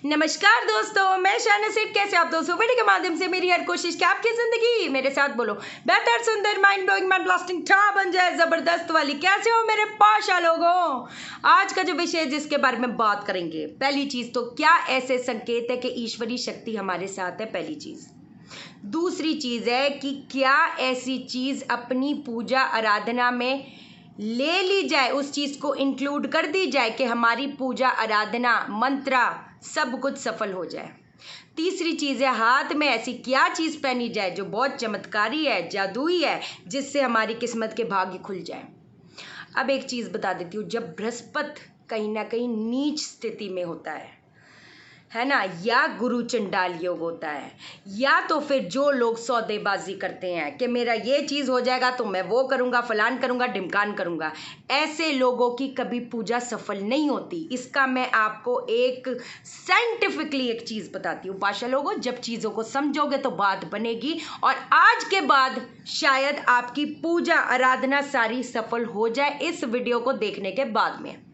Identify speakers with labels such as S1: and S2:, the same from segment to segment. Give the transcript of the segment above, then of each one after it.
S1: नमस्कार दोस्तों, मैं शाहनसीब। कैसे आप दोस्तों? वीडियो के माध्यम से मेरी हर कोशिश कि आपकी जिंदगी मेरे साथ बोलो बेहतर, सुंदर, माइंड ब्लोइंग, माइंड ब्लास्टिंग था बन जाए, जबरदस्त वाली। कैसे हो मेरे पाशा लोगों? आज का जो विषय है जिसके बारे में बात करेंगे, पहली चीज तो क्या ऐसे संकेत है कि ईश्वरीय शक्ति हमारे साथ है? पहली चीज। दूसरी चीज है कि क्या ऐसी चीज अपनी पूजा आराधना में ले ली जाए, उस चीज को इंक्लूड कर दी जाए कि हमारी पूजा आराधना मंत्रा सब कुछ सफल हो जाए। तीसरी चीज है, हाथ में ऐसी क्या चीज पहनी जाए जो बहुत चमत्कारी है, जादुई है, जिससे हमारी किस्मत के भाग्य खुल जाए। अब एक चीज बता देती हूँ, जब बृहस्पति कहीं ना कहीं नीच स्थिति में होता है ना, या गुरु चंडाल योग होता है, या तो फिर जो लोग सौदेबाजी करते हैं कि मेरा ये चीज़ हो जाएगा तो मैं वो करूँगा, फलान करूँगा, ढिमकान करूँगा, ऐसे लोगों की कभी पूजा सफल नहीं होती। इसका मैं आपको एक साइंटिफिकली एक चीज़ बताती हूँ पाशा लोगों, जब चीज़ों को समझोगे तो बात बनेगी और आज के बाद शायद आपकी पूजा आराधना सारी सफल हो जाए इस वीडियो को देखने के बाद में।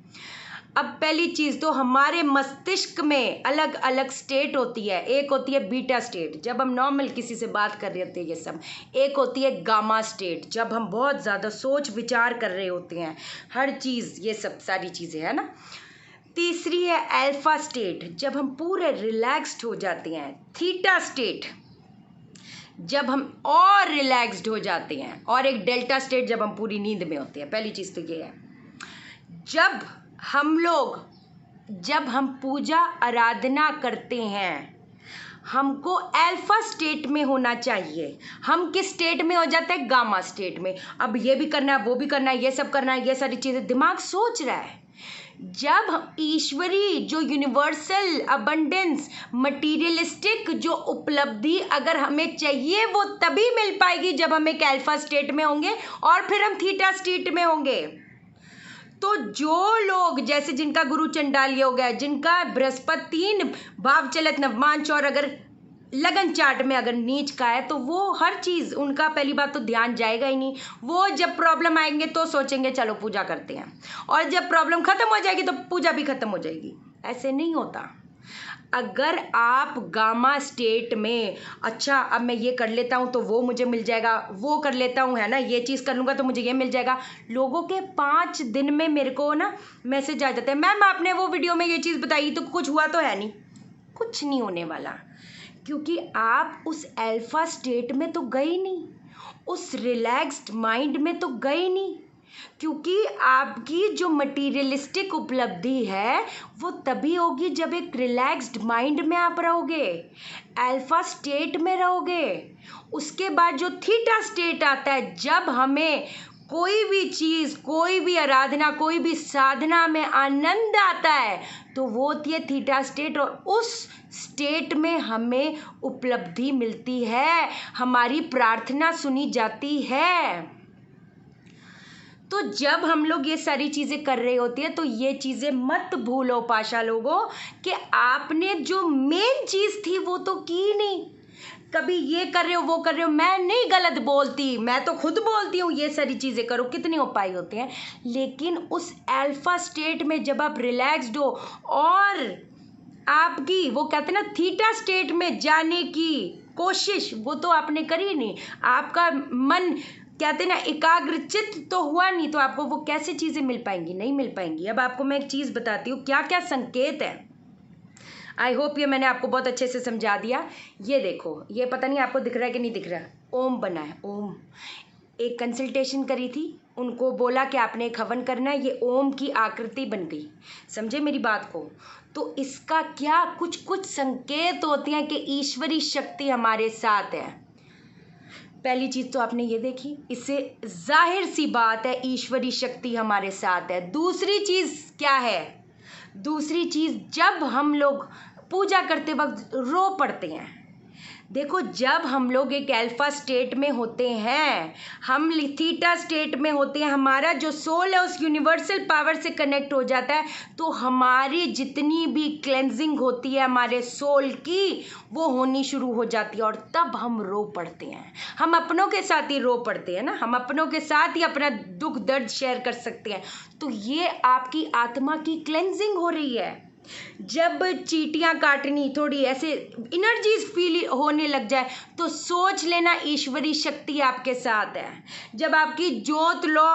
S1: अब पहली चीज़ तो हमारे मस्तिष्क में अलग अलग स्टेट होती है। एक होती है बीटा स्टेट, जब हम नॉर्मल किसी से बात कर रहे होते हैं ये सब। एक होती है गामा स्टेट, जब हम बहुत ज़्यादा सोच विचार कर रहे होते हैं हर चीज़, ये सब सारी चीज़ें है ना। तीसरी है अल्फा स्टेट, जब हम पूरे रिलैक्स्ड हो जाते हैं। थीटा स्टेट, जब हम और रिलैक्स्ड हो जाते हैं। और एक डेल्टा स्टेट, जब हम पूरी नींद में होते हैं। पहली चीज़ तो ये है, जब हम पूजा आराधना करते हैं हमको अल्फा स्टेट में होना चाहिए। हम किस स्टेट में हो जाते हैं? गामा स्टेट में। अब ये भी करना है, वो भी करना है, ये सब करना है, ये सारी चीज़ें दिमाग सोच रहा है। जब हम ईश्वरी जो यूनिवर्सल अबंडेंस मटीरियलिस्टिक जो उपलब्धि अगर हमें चाहिए वो तभी मिल पाएगी जब हम एक अल्फा स्टेट में होंगे और फिर हम थीटा स्टेट में होंगे। तो जो लोग जैसे जिनका गुरु चंडाल योग है, जिनका बृहस्पति 3 भाव चलत नवमांश और अगर लगन चार्ट में अगर नीच का है, तो वो हर चीज़ उनका पहली बात तो ध्यान जाएगा ही नहीं। वो जब प्रॉब्लम आएंगे तो सोचेंगे चलो पूजा करते हैं, और जब प्रॉब्लम खत्म हो जाएगी तो पूजा भी खत्म हो जाएगी। ऐसे नहीं होता। अगर आप गामा स्टेट में, अच्छा अब मैं ये कर लेता हूँ तो वो मुझे मिल जाएगा, वो कर लेता हूँ है ना, ये चीज़ कर लूँगा तो मुझे ये मिल जाएगा। लोगों के 5 दिन में मेरे को ना मैसेज आ जाते हैं, मैम आपने वो वीडियो में ये चीज़ बताई तो कुछ हुआ तो है नहीं। कुछ नहीं होने वाला, क्योंकि आप उस अल्फा स्टेट में तो गए नहीं, उस रिलैक्स्ड माइंड में तो गए नहीं, क्योंकि आपकी जो मटीरियलिस्टिक उपलब्धि है वो तभी होगी जब एक रिलैक्स्ड माइंड में आप रहोगे, अल्फा स्टेट में रहोगे। उसके बाद जो थीटा स्टेट आता है, जब हमें कोई भी चीज़, कोई भी आराधना, कोई भी साधना में आनंद आता है, तो वो होती है थीटा स्टेट। और उस स्टेट में हमें उपलब्धि मिलती है, हमारी प्रार्थना सुनी जाती है। तो जब हम लोग ये सारी चीज़ें कर रहे होती है तो ये चीज़ें मत भूलो पाशा लोगों कि आपने जो मेन चीज़ थी वो तो की नहीं। कभी ये कर रहे हो, वो कर रहे हो। मैं नहीं गलत बोलती, मैं तो खुद बोलती हूँ ये सारी चीज़ें करो, कितने उपाय होते हैं। लेकिन उस अल्फा स्टेट में जब आप रिलैक्स्ड हो और आपकी वो कहते हैं ना थीटा स्टेट में जाने की कोशिश, वो तो आपने करी नहीं। आपका मन कहते हैं ना एकाग्रचित तो हुआ नहीं, तो आपको वो कैसे चीज़ें मिल पाएंगी? नहीं मिल पाएंगी। अब आपको मैं एक चीज़ बताती हूँ क्या क्या संकेत है। आई होप ये मैंने आपको बहुत अच्छे से समझा दिया। ये देखो, ये पता नहीं आपको दिख रहा है कि नहीं दिख रहा है, ओम बना है, ओम। एक कंसल्टेशन करी थी, उनको बोला कि आपने एक हवन करना है, ये ओम की आकृति बन गई। समझे मेरी बात को? तो इसका क्या कुछ कुछ संकेत होते हैं कि ईश्वरी शक्ति हमारे साथ है। पहली चीज़ तो आपने ये देखी, इससे जाहिर सी बात है ईश्वरी शक्ति हमारे साथ है। दूसरी चीज़ क्या है? दूसरी चीज़, जब हम लोग पूजा करते वक्त रो पड़ते हैं। देखो, जब हम लोग एक अल्फा स्टेट में होते हैं, हम थीटा स्टेट में होते हैं, हमारा जो सोल है उस यूनिवर्सल पावर से कनेक्ट हो जाता है, तो हमारी जितनी भी क्लेंजिंग होती है हमारे सोल की, वो होनी शुरू हो जाती है और तब हम रो पड़ते हैं। हम अपनों के साथ ही रो पड़ते हैं ना, हम अपनों के साथ ही अपना दुख दर्द शेयर कर सकते हैं। तो ये आपकी आत्मा की क्लेंजिंग हो रही है। जब चींटियां काटनी थोड़ी ऐसे एनर्जीज फील होने लग जाए तो सोच लेना ईश्वरी शक्ति आपके साथ है। जब आपकी जोत लो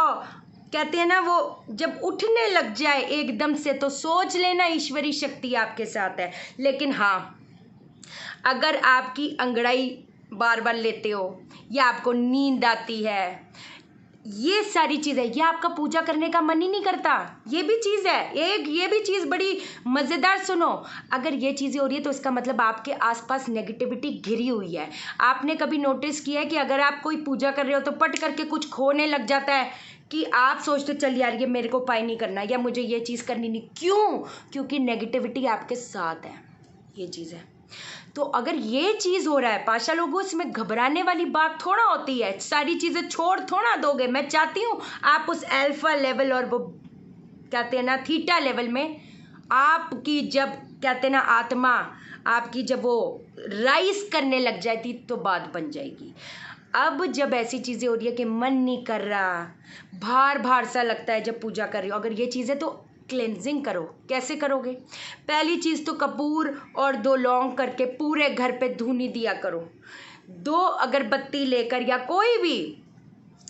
S1: कहते हैं ना वो जब उठने लग जाए एकदम से तो सोच लेना ईश्वरी शक्ति आपके साथ है। लेकिन हाँ, अगर आपकी अंगड़ाई बार बार लेते हो या आपको नींद आती है, ये सारी चीज़ें, ये आपका पूजा करने का मन ही नहीं करता, ये भी चीज़ है एक, ये भी चीज़ बड़ी मज़ेदार। सुनो, अगर ये चीज़ें हो रही है तो इसका मतलब आपके आसपास नेगेटिविटी घिरी हुई है। आपने कभी नोटिस किया है कि अगर आप कोई पूजा कर रहे हो तो पट करके कुछ खोने लग जाता है कि आप सोचते चल यार ये मेरे को उपाय नहीं करना या मुझे ये चीज़ करनी नहीं, क्यों? क्योंकि नेगेटिविटी आपके साथ है, ये चीज़ है। तो अगर ये चीज़ हो रहा है पाशा लोगों, इसमें घबराने वाली बात थोड़ा होती है, सारी चीज़ें छोड़ थोड़ा दोगे। मैं चाहती हूँ आप उस अल्फा लेवल और वो कहते हैं ना थीटा लेवल में आपकी जब कहते हैं ना आत्मा आपकी जब वो राइज करने लग जाती तो बात बन जाएगी। अब जब ऐसी चीज़ें हो रही है कि मन नहीं कर रहा, भार भार सा लगता है जब पूजा कर रही हो, अगर ये चीज़ें तो क्लेंजिंग करो। कैसे करोगे? पहली चीज़ तो कपूर और 2 लौंग करके पूरे घर पे धूनी दिया करो। 2 अगरबत्ती लेकर या कोई भी,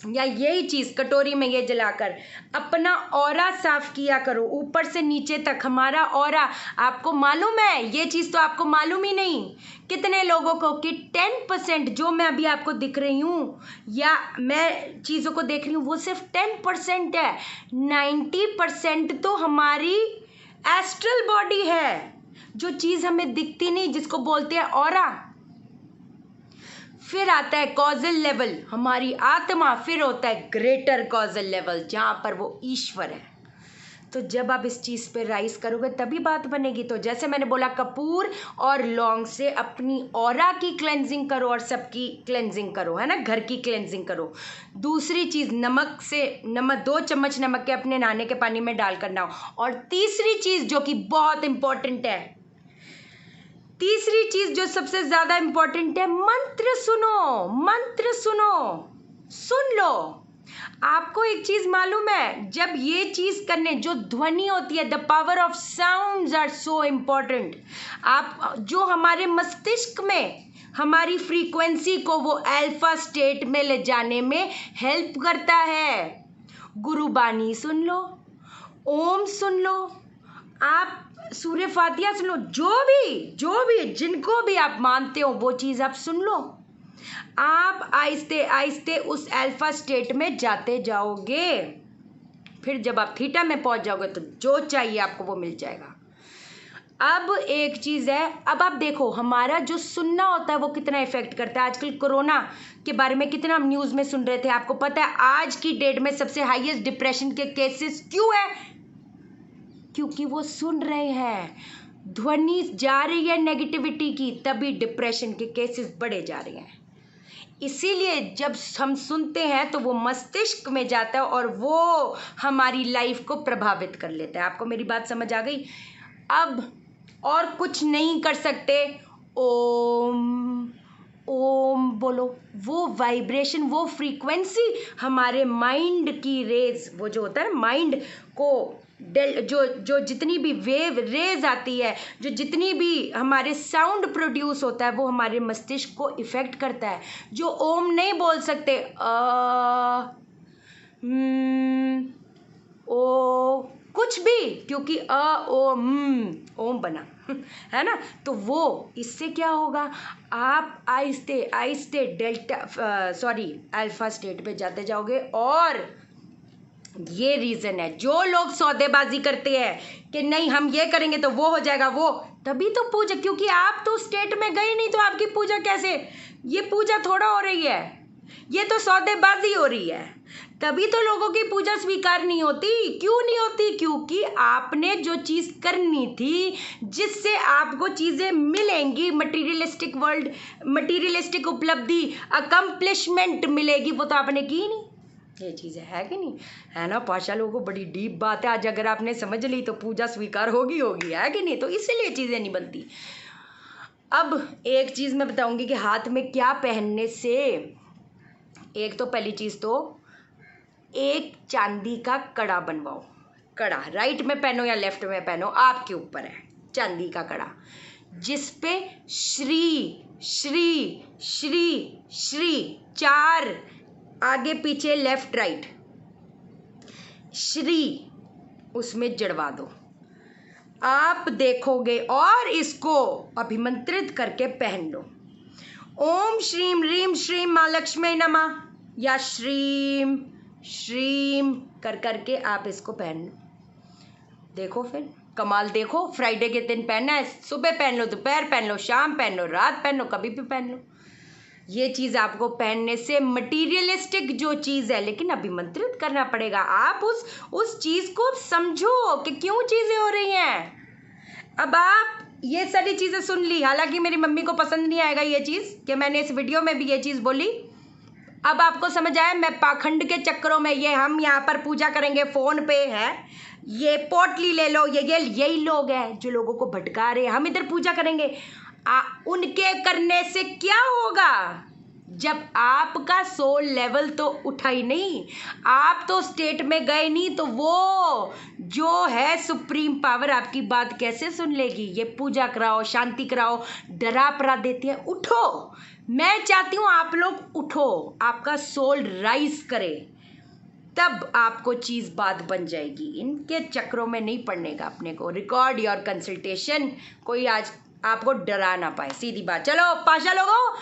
S1: या यही चीज़ कटोरी में ये जलाकर अपना ऑरा साफ किया करो ऊपर से नीचे तक। हमारा ऑरा आपको मालूम है, ये चीज़ तो आपको मालूम ही नहीं कितने लोगों को कि 10% जो मैं अभी आपको दिख रही हूँ या मैं चीज़ों को देख रही हूँ वो सिर्फ 10% है। 90% तो हमारी एस्ट्रल बॉडी है, जो चीज़ हमें दिखती नहीं, जिसको बोलते हैं ऑरा। फिर आता है कॉजल लेवल, हमारी आत्मा। फिर होता है ग्रेटर कॉजल लेवल, जहाँ पर वो ईश्वर है। तो जब आप इस चीज़ पे राइज करोगे तभी बात बनेगी। तो जैसे मैंने बोला कपूर और लौंग से अपनी ऑरा की क्लेंजिंग करो और सबकी क्लेंजिंग करो, है ना, घर की क्लेंजिंग करो। दूसरी चीज़ नमक से, नमक 2 चम्मच नमक के अपने नहाने के पानी में डालकर नहाओ। और तीसरी चीज़ जो कि बहुत इंपॉर्टेंट है, तीसरी चीज जो सबसे ज्यादा इंपॉर्टेंट है, मंत्र सुनो। मंत्र सुनो, सुन लो। आपको एक चीज मालूम है, जब ये चीज करने जो ध्वनि होती है, the power of sounds are so important. आप जो हमारे मस्तिष्क में हमारी फ्रीक्वेंसी को वो अल्फा स्टेट में ले जाने में हेल्प करता है। गुरुबानी सुन लो, ओम सुन लो, आप सूर्य फातिहा सुन लो, जो भी जिनको भी आप मानते हो वो चीज़ आप सुन लो। आप आहिस्ते आहिस्ते उस अल्फा स्टेट में जाते जाओगे। फिर जब आप थीटा में पहुंच जाओगे तो जो चाहिए आपको वो मिल जाएगा। अब एक चीज़ है, अब आप देखो हमारा जो सुनना होता है वो कितना इफेक्ट करता है। आजकल कोरोना के बारे में कितना हम न्यूज़ में सुन रहे थे, आपको पता है आज की डेट में सबसे हाईएस्ट डिप्रेशन के केसेस क्यों है? क्योंकि वो सुन रहे हैं, ध्वनि जा रही है नेगेटिविटी की, तभी डिप्रेशन के केसेस बढ़े जा रहे हैं। इसीलिए जब हम सुनते हैं तो वो मस्तिष्क में जाता है और वो हमारी लाइफ को प्रभावित कर लेता है। आपको मेरी बात समझ आ गई? अब और कुछ नहीं कर सकते, ओम ओम बोलो। वो वाइब्रेशन, वो फ्रीक्वेंसी हमारे माइंड की रेज, वो जो होता है ना माइंड को जो जितनी भी वेव रेज आती है, जो जितनी भी हमारे साउंड प्रोड्यूस होता है वो हमारे मस्तिष्क को इफेक्ट करता है। जो ओम नहीं बोल सकते, ओ कुछ भी, क्योंकि ओम बना है ना, तो वो इससे क्या होगा, आप आहिस्ते आहिस्ते अल्फा स्टेट पे जाते जाओगे। और ये रीज़न है, जो लोग सौदेबाजी करते हैं कि नहीं हम ये करेंगे तो वो हो जाएगा, वो तभी तो पूजा, क्योंकि आप तो स्टेट में गए नहीं तो आपकी पूजा कैसे? ये पूजा थोड़ा हो रही है, ये तो सौदेबाजी हो रही है। तभी तो लोगों की पूजा स्वीकार नहीं होती। क्यों नहीं होती? क्योंकि आपने जो चीज़ करनी थी, जिससे आपको चीज़ें मिलेंगी, मटीरियलिस्टिक वर्ल्ड, मटीरियलिस्टिक उपलब्धि, अकम्प्लिशमेंट मिलेगी, वो तो आपने की नहीं। ये चीज़ें है कि नहीं, है ना? पाशा लोगों को बड़ी डीप बात है। आज अगर आपने समझ ली तो पूजा स्वीकार होगी, है कि नहीं? तो इसीलिए चीज़ें नहीं बनती। अब एक चीज़ मैं बताऊंगी कि हाथ में क्या पहनने से, एक तो पहली चीज़ तो एक चांदी का कड़ा बनवाओ। कड़ा राइट में पहनो या लेफ्ट में पहनो, आपके ऊपर है, चांदी का कड़ा, जिस पे श्री श्री श्री श्री 4 आगे पीछे लेफ्ट राइट श्री उसमें जड़वा दो। आप देखोगे और इसको अभिमंत्रित करके पहन लो। ओम श्रीम रीम श्रीम माँ लक्ष्मी नमः या श्रीम श्रीम कर करके आप इसको पहन लो। देखो फिर कमाल, देखो फ्राइडे के दिन पहनना है, सुबह पहन लो, दोपहर पहन लो, शाम पहन लो, रात पहन लो, कभी भी पहन लो। ये चीज़ आपको पहनने से मटीरियलिस्टिक जो चीज़ है, लेकिन अभिमंत्रित करना पड़ेगा। आप उस चीज़ को समझो कि क्यों चीज़ें हो रही हैं। अब आप ये सारी चीज़ें सुन ली, हालांकि मेरी मम्मी को पसंद नहीं आएगा ये चीज़ कि मैंने इस वीडियो में भी ये चीज़ बोली। अब आपको समझ आया, मैं पाखंड के चक्करों में ये हम यहाँ पर पूजा करेंगे, फ़ोन पे है, ये पोटली ले लो, ये यही लोग हैं जो लोगों को भटका रहे हैं। हम इधर पूजा करेंगे, उनके करने से क्या होगा? जब आपका सोल लेवल तो उठा ही नहीं, आप तो स्टेट में गए नहीं, तो वो जो है सुप्रीम पावर आपकी बात कैसे सुन लेगी? ये पूजा कराओ, शांति कराओ, डरा परा देते हैं। उठो, मैं चाहती हूँ आप लोग उठो, आपका सोल राइज करे, तब आपको चीज़ बात बन जाएगी। इनके चक्रों में नहीं पड़ने का अपने को। रिकॉर्ड योर कंसल्टेशन, कोई आज आपको डरा ना पाए, सीधी बात। चलो पाशा लोगों,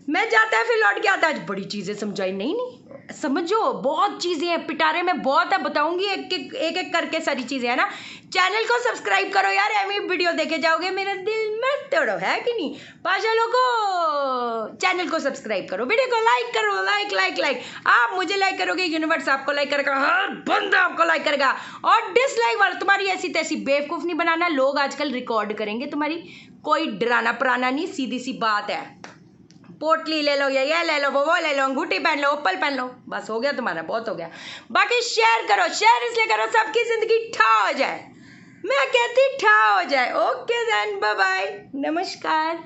S1: मैं जाता है फिर लौट के आता है। आज बड़ी चीज़ें समझाई, नहीं समझो, बहुत चीज़ें हैं, पिटारे में बहुत है, बताऊंगी एक एक करके सारी चीज़ें, है ना। चैनल को सब्सक्राइब करो यार, एमी वीडियो देखे जाओगे, मेरा दिल मत तोड़ो, है कि नहीं। पाशा लोगों, चैनल को सब्सक्राइब करो, वीडियो को लाइक करो, लाइक। आप मुझे लाइक करोगे, यूनिवर्स आपको लाइक करेगा, हर बंदा आपको लाइक करेगा। और डिसलाइक वाला तुम्हारी ऐसी तैसी बेवकूफ़ नहीं बनाना। लोग आजकल रिकॉर्ड करेंगे तुम्हारी, कोई डराना पराना नहीं, सीधी सी बात है। पोटली ले लो, ये ले लो, वो ले लो, अंगूठी पहन लो, उप्पल पहन लो, बस हो गया तुम्हारा, बहुत हो गया। बाकी शेयर करो, शेयर इसलिए करो सबकी जिंदगी ठा हो जाए, मैं कहती ठा हो जाए। ओके देन, बाय बाय, नमस्कार।